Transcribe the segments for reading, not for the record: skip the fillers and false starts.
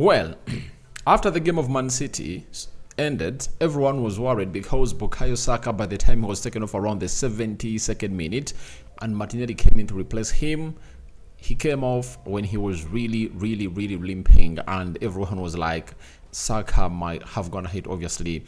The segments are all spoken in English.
Well, after the game of Man City ended, everyone was worried because Bukayo Saka, by the time he was taken off around the 72nd minute, and Martinelli came in to replace him, he came off when he was really limping, and everyone was like, Saka might have gonna hate, obviously,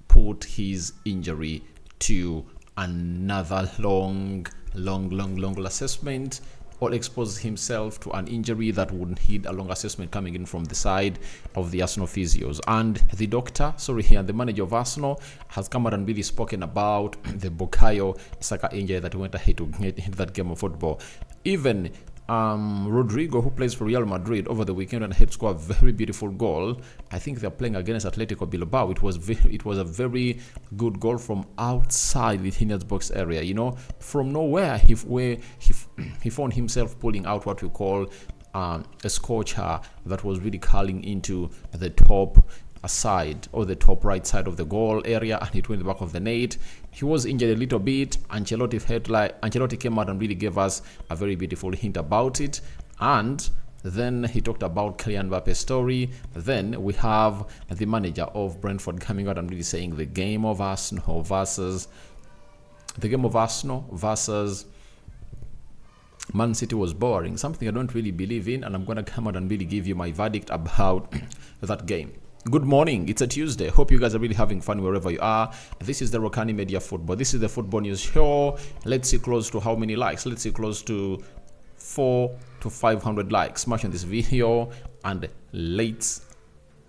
put his injury to another long assessment, or expose himself to an injury that would need a long assessment coming in from the side of the Arsenal physios. And the the manager of Arsenal has come out and really spoken about the Bukayo Saka injury that went ahead to get into that game of football. Even Rodrigo, who plays for Real Madrid, over the weekend and had scored a very beautiful goal. I think they're playing against Atletico Bilbao. It was a very good goal from outside the Tina's box area. You know, from nowhere, he found himself pulling out what we call a scorcher that was really curling into the top side, or the top right side of the goal area, and it went in the back of the net. He was injured a little bit. Ancelotti came out and really gave us a very beautiful hint about it, and then he talked about Kylian Mbappe's story. Then we have the manager of Brentford coming out and really saying the game of Arsenal versus Man City was boring, something I don't really believe in, and I'm going to come out and really give you my verdict about that game. Good morning, it's a Tuesday. Hope you guys are really having fun wherever you are. This is the Rokani Media Football. This is the Football News Show. Let's see close to how many likes. Let's see close to 400 to 500 likes. Smash on this video, and let's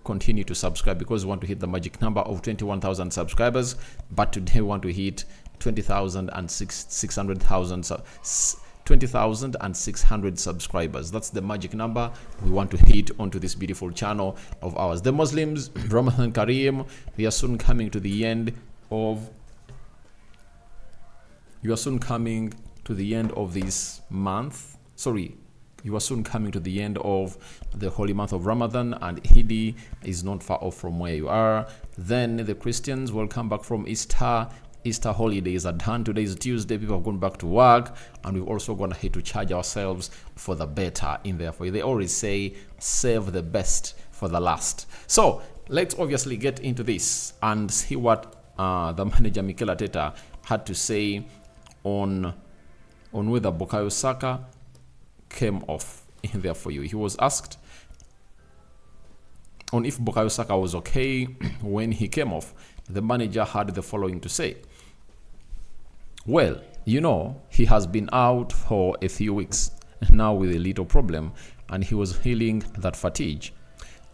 continue to subscribe, because we want to hit the magic number of 21,000 subscribers. But today we want to hit 20,600 subscribers. That's the magic number we want to hit onto this beautiful channel of ours. The Muslims, Ramadan Kareem. We are soon coming to the end of this month. You are soon coming to the end of the holy month of Ramadan, and Eid is not far off from where you are. Then the Christians will come back from Easter holidays are done. Today is Tuesday. People have gone back to work, and we've also gone ahead to charge ourselves for the better in there. For they always say, save the best for the last. So let's obviously get into this and see what the manager Mikel Arteta had to say on whether Bukayo Saka came off in there for you. He was asked on if Bukayo Saka was okay when he came off. The manager had the following to say. Well, he has been out for a few weeks now with a little problem, and he was healing that fatigue.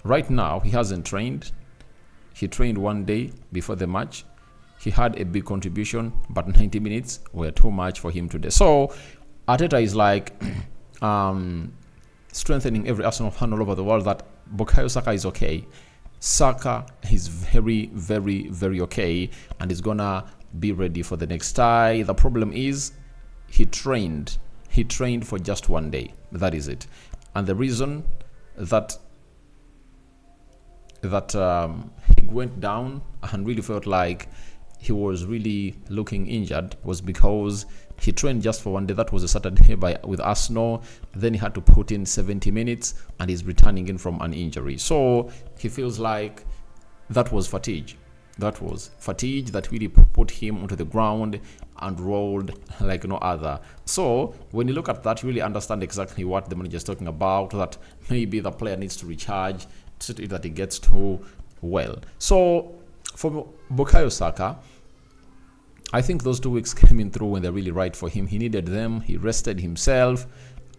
Right now, he hasn't trained. He trained one day before the match. He had a big contribution, but 90 minutes were too much for him today. So, Arteta is like strengthening every Arsenal fan all over the world that Bukayo Saka is okay. Saka is very okay, and is gonna be ready for the next tie. The problem is he trained for just one day. That is it. And the reason that he went down and really felt like he was really looking injured was because he trained just for one day. That was a Saturday with Arsenal. Then he had to put in 70 minutes, and he's returning in from an injury. So he feels like that was fatigue. That was fatigue that really put him onto the ground and rolled like no other. So when you look at that, you really understand exactly what the manager is talking about, that maybe the player needs to recharge so that he gets too well. So for Bukayo Saka, I think those 2 weeks came in through when they're really right for him. He needed them. He rested himself,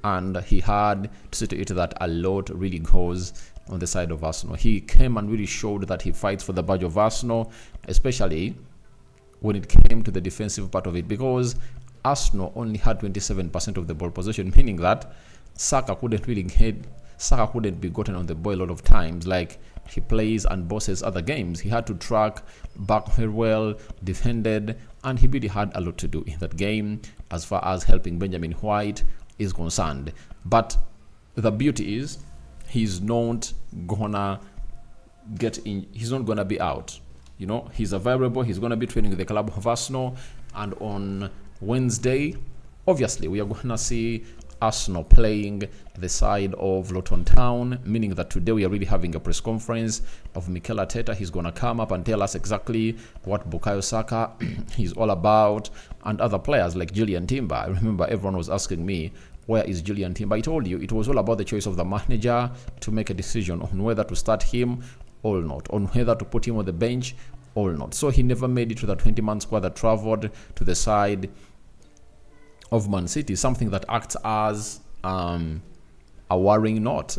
and he had to see to it that a lot really goes on the side of Arsenal. He came and really showed that he fights for the badge of Arsenal, especially when it came to the defensive part of it, because Arsenal only had 27% of the ball possession, meaning that Saka couldn't be gotten on the ball a lot of times. Like, he plays and bosses other games. He had to track back very well, defended, and he really had a lot to do in that game as far as helping Benjamin White is concerned. But the beauty is he's not gonna be out. He's available. He's gonna be training with the club of Arsenal, and on Wednesday, obviously, we are gonna see Arsenal playing the side of Luton Town, meaning that today we are really having a press conference of Mikel Arteta. He's going to come up and tell us exactly what Bukayo Saka is all about, and other players like Julian Timber. I remember everyone was asking me, where is Julian Timber? I told you it was all about the choice of the manager to make a decision on whether to start him or not, on whether to put him on the bench or not. So he never made it to the 20-man squad that traveled to the side of Man City, something that acts as a worrying note,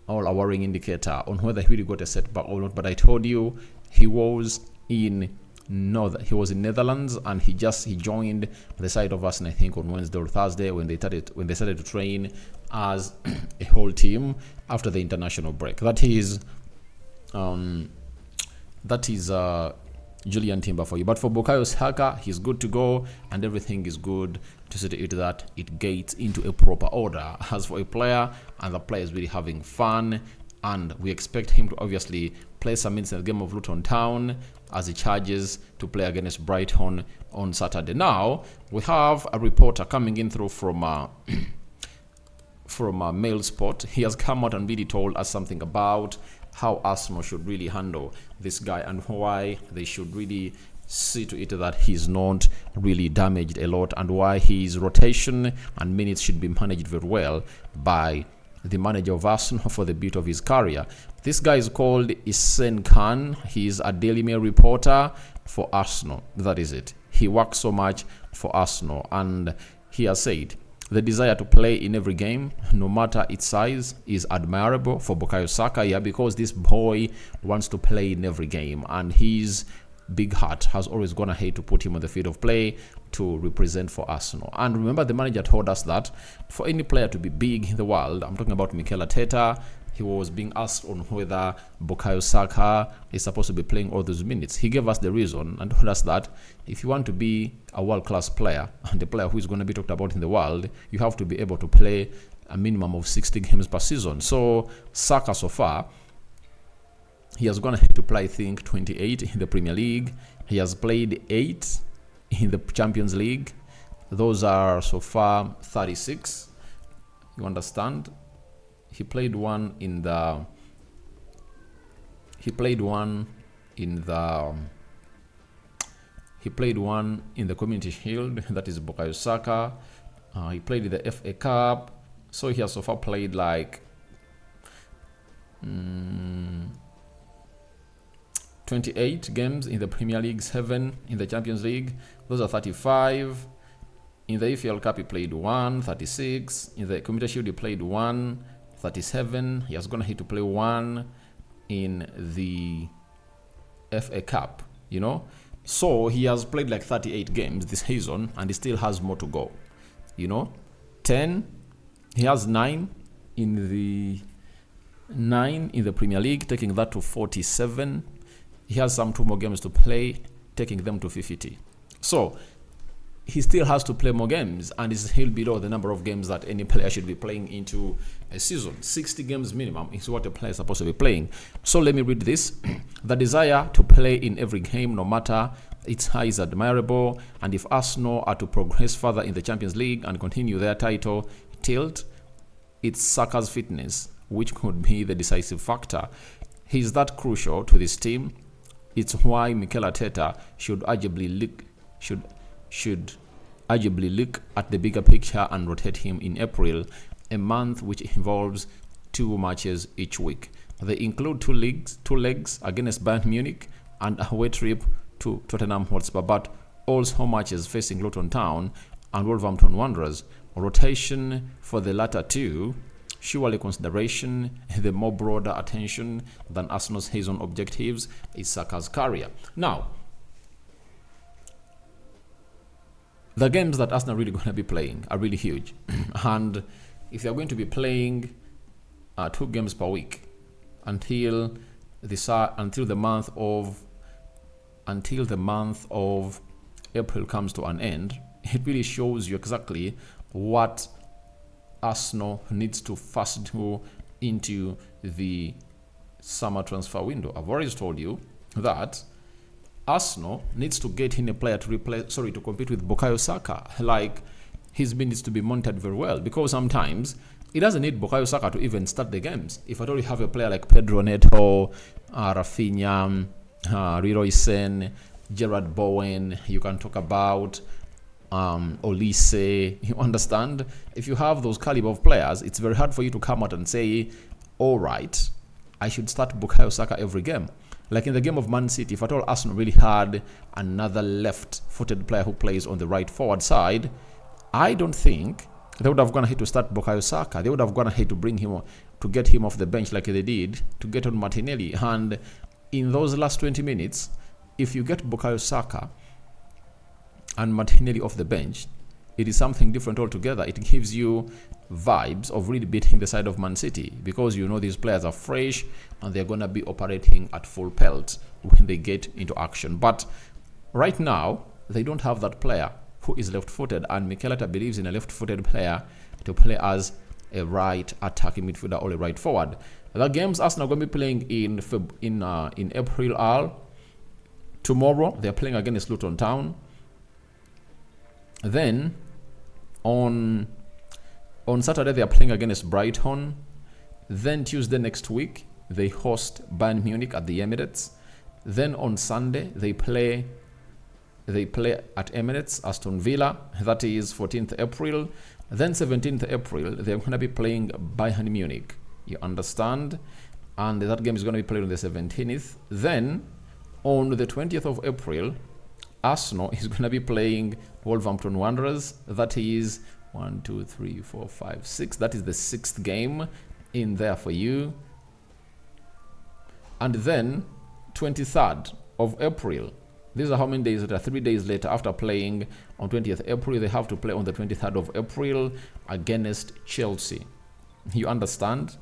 or a worrying indicator on whether he really got a setback or not. But I told you he was in Netherlands, and he joined the side of Arsenal, I think, on Wednesday or Thursday when they started to train as a whole team after the international break. That is Julian Timber for you. But for Bukayo Saka, he's good to go, and everything is good to see to it that it gets into a proper order. As for a player, and the player is really having fun, and we expect him to obviously play some minutes in the game of Luton Town as he charges to play against Brighton on Saturday. Now, we have a reporter coming in through from Mail Sport. He has come out and really told us something about how Arsenal should really handle this guy and why they should really see to it that he's not really damaged a lot, and why his rotation and minutes should be managed very well by the manager of Arsenal for the bit of his career. This guy is called Isen Khan. He's a Daily Mail reporter for Arsenal. That is it. He works so much for Arsenal, and he has said the desire to play in every game, no matter its size, is admirable for Bukayo Saka, because this boy wants to play in every game, and his big heart has always gone ahead to put him on the field of play to represent for Arsenal. And remember, the manager told us that for any player to be big in the world, I'm talking about Mikel Arteta, he was being asked on whether Bukayo Saka is supposed to be playing all those minutes. He gave us the reason and told us that if you want to be a world-class player and a player who is going to be talked about in the world, you have to be able to play a minimum of 60 games per season. So Saka, so far, he has gone ahead to play, I think, 28 in the Premier League. He has played 8 in the Champions League. Those are so far 36. You understand? He played one in the Community Shield. That is Bukayo Saka. He played in the FA Cup. So he has so far played like 28 games in the Premier League, 7 in the Champions League. Those are 35. In the EFL Cup, he played 1, 36. In the Community Shield, he played 1, 37. He has gone ahead to play 1 in the FA Cup, So he has played like 38 games this season, and he still has more to go, 10. He has 9 in the Premier League, taking that to 47. He has some 2 more games to play, taking them to 50. So he still has to play more games, and is still below the number of games that any player should be playing into a season. 60 games minimum is what a player is supposed to be playing. So let me read this. The desire to play in every game, no matter its high, is admirable, and if Arsenal are to progress further in the Champions League and continue their title tilt, it's Saka's fitness which could be the decisive factor. He's that crucial to this team. It's why Mikel Arteta should arguably look at the bigger picture and rotate him in April, a month which involves 2 matches each week. They include 2 legs against Bayern Munich and a away trip to Tottenham Hotspur, but also matches facing Luton Town and Wolverhampton Wanderers. Rotation for the latter 2, surely consideration, the more broader attention than Arsenal's season objectives, is Saka's career. Now, the games that Arsenal are really going to be playing are really huge. And if they're going to be playing 2 games per week until the month of April comes to an end, it really shows you exactly what Arsenal needs to first do into the summer transfer window. I've already told you that Arsenal needs to get in a player to compete with Bukayo Saka. Like, his minutes to be monitored very well, because sometimes it doesn't need Bukayo Saka to even start the games. If at all you have a player like Pedro Neto, Rafinha, Leroy Sen, Gerard Bowen, you can talk about Olise, you understand? If you have those caliber of players, it's very hard for you to come out and say, all right, I should start Bukayo Saka every game. Like in the game of Man City, if at all Arsenal really had another left-footed player who plays on the right forward side, I don't think they would have gone ahead to start Bukayo Saka. They would have gone ahead to bring him, to get him off the bench like they did to get on Martinelli. And in those last 20 minutes, if you get Bukayo Saka and Martinelli off the bench, it is something different altogether. It gives you vibes of really beating the side of Man City, because you know these players are fresh and they're going to be operating at full pelt when they get into action. But right now, they don't have that player who is left-footed, and Mikel Arteta believes in a left-footed player to play as a right attacking midfielder or a right forward. The games Arsenal are going to be playing in April are tomorrow. They're playing against Luton Town. Then on Saturday they are playing against Brighton. Then Tuesday next week they host Bayern Munich at the Emirates. Then on Sunday they play at Emirates Aston Villa. That is 14th April. Then 17th April they're going to be playing Bayern Munich. You understand? And that game is going to be played on the 17th. Then on the 20th of April, Arsenal is going to be playing Wolverhampton Wanderers. That is 1, 2, 3, 4, 5, 6. That is the 6th game in there for you. And then 23rd of April. These are how many days later? 3 days later, after playing on 20th April, they have to play on the 23rd of April against Chelsea. You understand?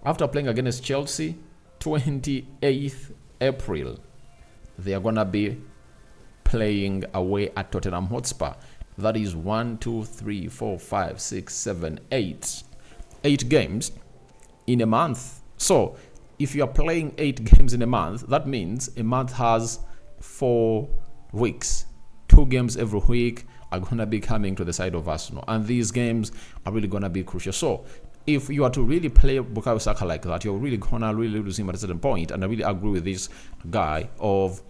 After playing against Chelsea, 28th April, they are going to be playing away at Tottenham Hotspur. That is 1, 2, 3, 4, 5, 6, 7, 8. 8 games in a month. So if you are playing 8 games in a month, that means a month has 4 weeks. 2 games every week are going to be coming to the side of Arsenal, and these games are really going to be crucial. So if you are to really play Bukayo Saka like that, you're really going to really lose him at a certain point. And I really agree with this guy of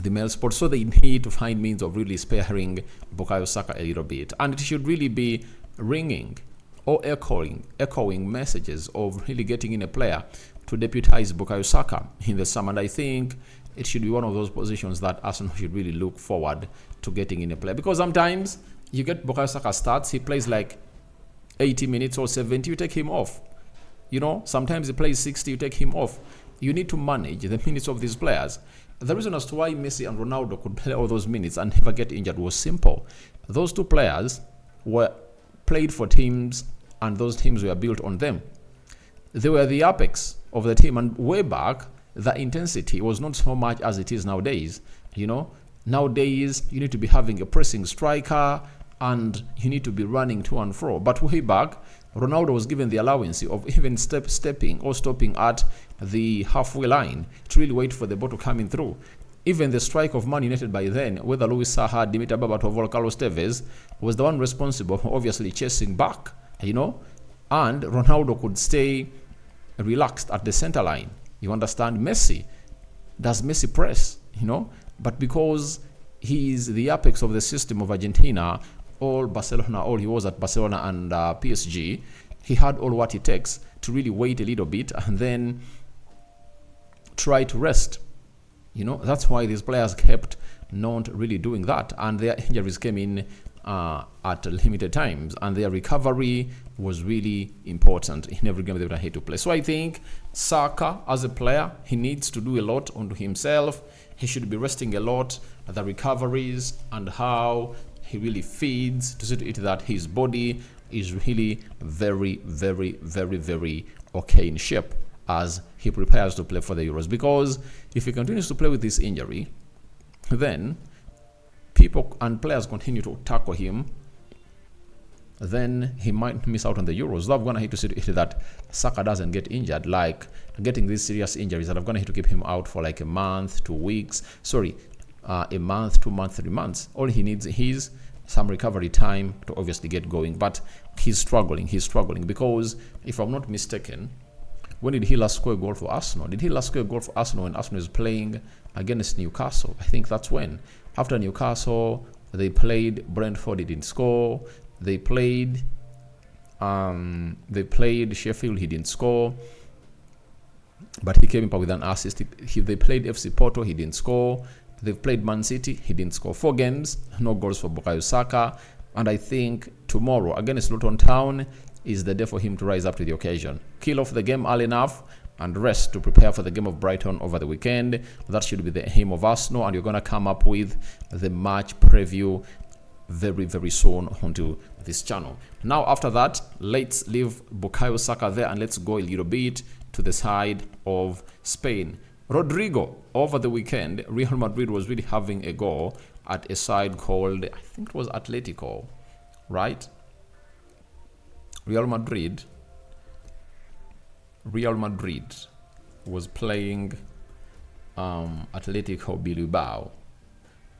the Mail Sport. So they need to find means of really sparing Bukayo Saka a little bit, and it should really be ringing or echoing messages of really getting in a player to deputize Bukayo Saka in the summer. And I think it should be one of those positions that Arsenal should really look forward to getting in a player, because sometimes you get Bukayo Saka starts, he plays like 80 minutes or 70, you take him off. You know, sometimes he plays 60, you take him off. You need to manage the minutes of these players. The reason as to why Messi and Ronaldo could play all those minutes and never get injured was simple. Those two players were played for teams, and those teams were built on them. They were the apex of the team, and way back, the intensity was not so much as it is nowadays. You know, nowadays you need to be having a pressing striker, and you need to be running to and fro. But way back, Ronaldo was given the allowance of even stepping or stopping at the halfway line to really wait for the ball to come in through. Even the strike of Man United by then, whether Luis Saha, Dimitar Berbatov, or Carlos Tevez, was the one responsible for obviously chasing back, you know, and Ronaldo could stay relaxed at the center line. You understand? Does Messi press, you know? But because he is the apex of the system of Argentina, all he was at Barcelona and PSG, he had all what it takes to really wait a little bit and then try to rest. You know, that's why these players kept not really doing that, and their injuries came in at limited times, and their recovery was really important in every game they would have to play. So I think Saka, as a player, he needs to do a lot onto himself. He should be resting a lot at the recoveries and how he really feeds to see to it that his body is really very, very, very, very okay in shape as he prepares to play for the Euros. Because if he continues to play with this injury, then people and players continue to tackle him, then he might miss out on the Euros. So I'm going to have to see to it that Saka doesn't get injured, like getting these serious injuries that I'm going to have to keep him out for like a month, 2 weeks. A month, 2 months, 3 months. All he needs is some recovery time to obviously get going. But he's struggling because, if I'm not mistaken, when did he last score a goal for Arsenal? Did he last score a goal for Arsenal when Arsenal is playing against Newcastle? I think that's when. After Newcastle, they played Brentford, he didn't score. They played Sheffield, he didn't score. But he came up with an assist. They played FC Porto, he didn't score. They've played Man City, he didn't score. 4 games, no goals for Bukayo Saka. And I think tomorrow against Luton Town is the day for him to rise up to the occasion. Kill off the game early enough and rest to prepare for the game of Brighton over the weekend. That should be the aim of Arsenal, and you're going to come up with the match preview very, very soon onto this channel. Now, after that, let's leave Bukayo Saka there and let's go a little bit to the side of Spain. Rodrigo, over the weekend, Real Madrid was really having a go at a side called, I think it was Atletico, right? Real Madrid was playing Atletico Bilbao.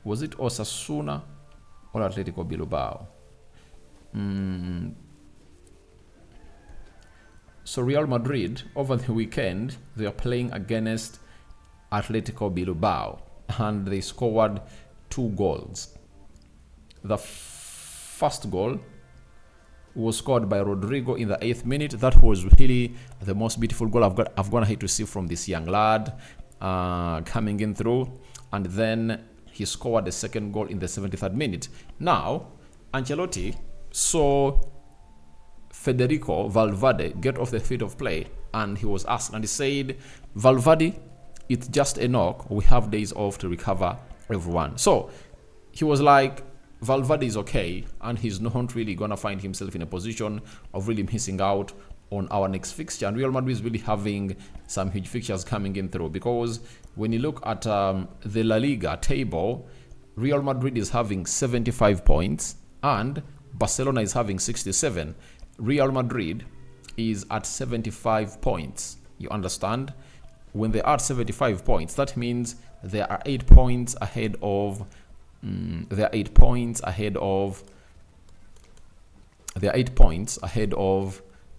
Was it Osasuna or Atletico Bilbao? So Real Madrid, over the weekend, they are playing against Atletico Bilbao, and they scored 2 goals. The first goal was scored by Rodrigo in the 8th minute. That was really the most beautiful goal I've gone ahead to see from this young lad coming in through. And then he scored the second goal in the 73rd minute. Now, Ancelotti saw Federico Valverde get off the field of play, and he was asked, and he said, Valverde, it's just a knock. We have days off to recover everyone. So he was like, Valverde is okay, and he's not really going to find himself in a position of really missing out on our next fixture. And Real Madrid is really having some huge fixtures coming in through, because when you look at the La Liga table, Real Madrid is having 75 points and Barcelona is having 67. Real Madrid is at 75 points. You understand? When they are at 75 points, that means they are 8 points ahead of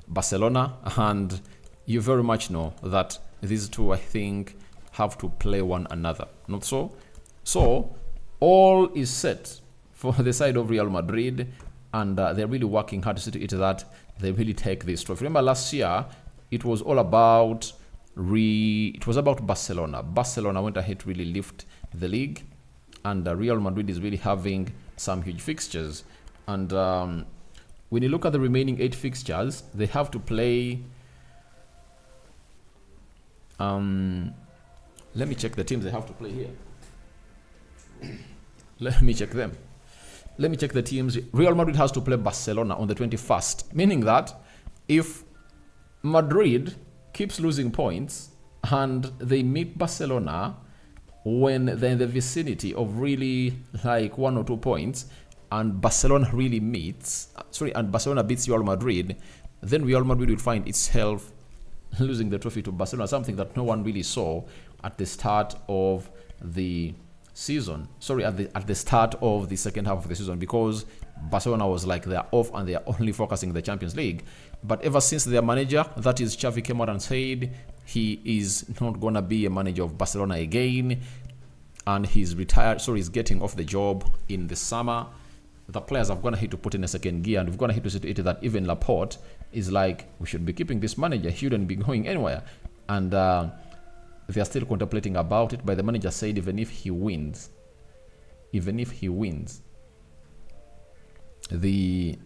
Barcelona, and you very much know that these two, I think, have to play one another. Not so? So all is set for the side of Real Madrid, and they're really working hard to see to it that they really take this trophy. Remember last year, it was all about Barcelona. Barcelona went ahead to really lift the league, and Real Madrid is really having some huge fixtures. And when you look at the remaining 8 fixtures, they have to play. Let me check the teams they have to play here. Let me check them. Let me check the teams. Real Madrid has to play Barcelona on the 21st, meaning that if Madrid keeps losing points and they meet Barcelona when they're in the vicinity of really like 1 or 2 points, and Barcelona beats Real Madrid, then Real Madrid will find itself losing the trophy to Barcelona, something that no one really saw at the start of the season. At the start of the second half of the season, because Barcelona was like they're off and they're only focusing on the Champions League. But ever since their manager, that is Xavi, came out and said he is not going to be a manager of Barcelona again, and he's retired, so he's getting off the job in the summer, the players have gone ahead to put in a second gear, and we've gone ahead to see to it that even Laporte is like, we should be keeping this manager, he shouldn't be going anywhere. And they are still contemplating about it, but the manager said even if he wins the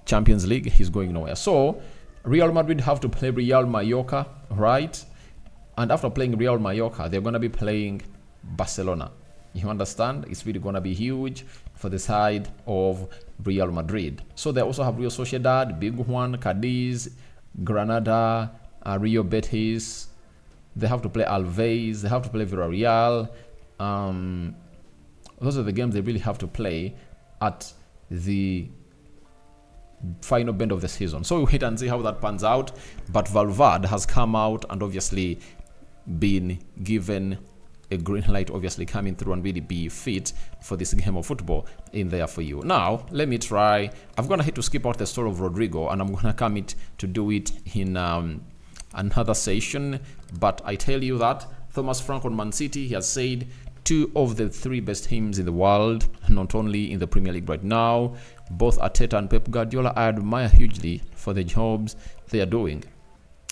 Champions League, he's going nowhere. So Real Madrid have to play Real Mallorca, right? And after playing Real Mallorca, they're going to be playing Barcelona. You understand? It's really going to be huge for the side of Real Madrid. So they also have Real Sociedad, Big Juan, Cadiz, Granada, Rio Betis. They have to play Alves. They have to play Villarreal. Those are the games they really have to play at the final bend of the season. So we'll wait and see how that pans out. But Valverde has come out and obviously been given a green light, obviously coming through and really be fit for this game of football in there for you. Now, let me try. I'm going to hit to skip out the story of Rodrigo, and I'm going to come to do it in another session. But I tell you that Thomas Frank on Man City, he has said 2 of the 3 best teams in the world, not only in the Premier League right now, both Arteta and Pep Guardiola, I admire hugely for the jobs they are doing.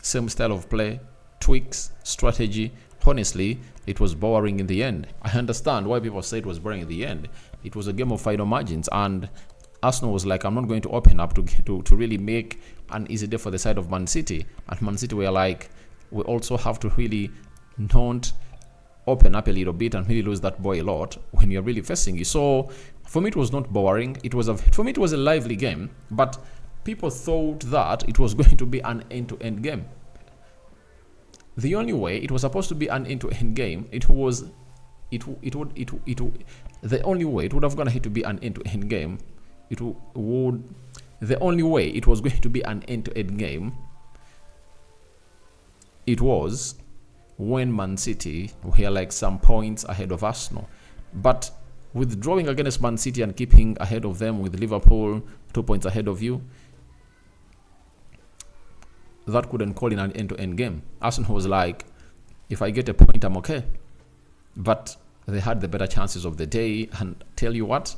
Same style of play, tweaks, strategy. Honestly, it was boring in the end. I understand why people say it was boring in the end. It was a game of final margins, and Arsenal was like, I'm not going to open up to really make an easy day for the side of Man City. And Man City were like, we also have to really not open up a little bit and really lose that boy a lot when you're really facing you. So for me, it was not boring. For me, it was a lively game, but people thought that it was going to be an end-to-end game. The only way it was supposed to be an end-to-end game, the only way it would have gone ahead to be an end-to-end game, the only way it was going to be an end-to-end game, it was when Man City were like some points ahead of Arsenal. But with drawing against Man City and keeping ahead of them with Liverpool 2 points ahead of you, that couldn't call in an end-to-end game. Arsenal was like, if I get a point, I'm okay. But they had the better chances of the day, and tell you what,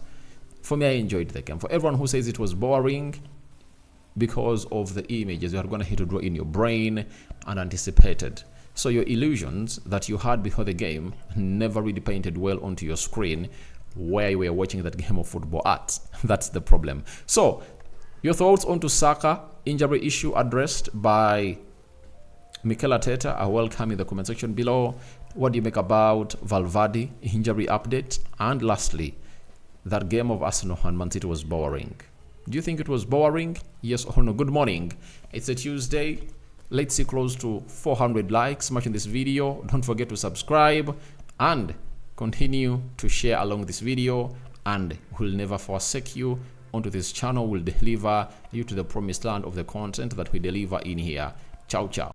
for me, I enjoyed the game. For everyone who says it was boring because of the images you are going to hit to draw in your brain and anticipated. So your illusions that you had before the game never really painted well onto your screen where you were watching that game of football at. That's the problem. So your thoughts onto Saka injury issue addressed by Mikel Arteta are welcome in the comment section below. What do you make about Valverde injury update? And lastly, that game of Arsenal and Man City was boring. Do you think it was boring? Yes or no? Good morning. It's a Tuesday. Let's see close to 400 likes. Smashing this video. Don't forget to subscribe and continue to share along this video, and we'll never forsake you. Onto this channel will deliver you to the promised land of the content that we deliver in here. Ciao, ciao.